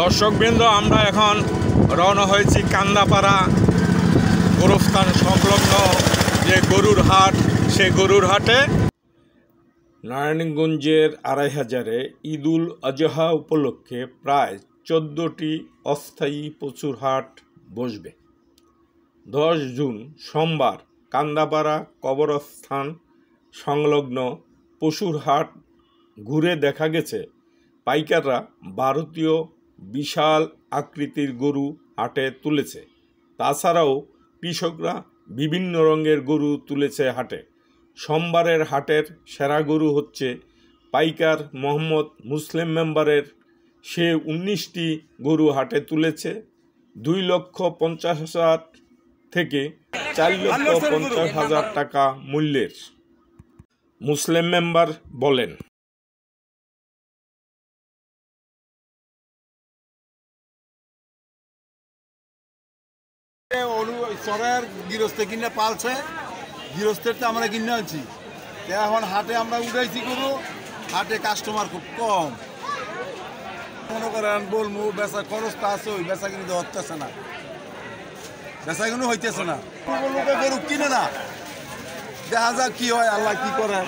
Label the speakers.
Speaker 1: দর্শকবৃন্দ, আমরা এখন রওনা হয়েছি কান্দাপাড়া গোরস্থান সংলগ্ন যে গরুর হাট, সে গরুর হাটে নারায়ণগঞ্জের ২৫০০-এ ঈদুল আজহা উপলক্ষে প্রায় ১৪টি অস্থায়ী পশুর হাট বসবে। ১০ জুন সোমবার কান্দাপাড়া কবরস্থান সংলগ্ন পশুর হাট ঘুরে দেখা গেছে পাইকাররা ভারতীয় বিশাল আকৃতির গরু হাটে তুলেছে। তাছাড়াও কৃষকরা বিভিন্ন রঙের গরু তুলেছে হাটে। সোমবারের হাটের সেরা গরু হচ্ছে পাইকার মোহাম্মদ মুসলিম মেম্বারের। সে ১৯টি গরু হাটে তুলেছে ২,৫০,০০০ থেকে ৪,৫০,০০০ টাকা মূল্যের। মুসলিম মেম্বার বলেন,
Speaker 2: চরের গৃহস্থে কিনে পালছে, গৃহস্থের তো আমরা কিনে আনছি। এখন হাটে আমরা উঠাইছি গরু, হাটে কাস্টমার খুব কম। মনে করেন বলবো বেচা খরচ তো আছে, ওই বেচা কিনে তো হতেছে না, বেচা কিনে হইতেছে না। গরু কিনে না, দেখা যাক কি হয়, আল্লাহ কি করে।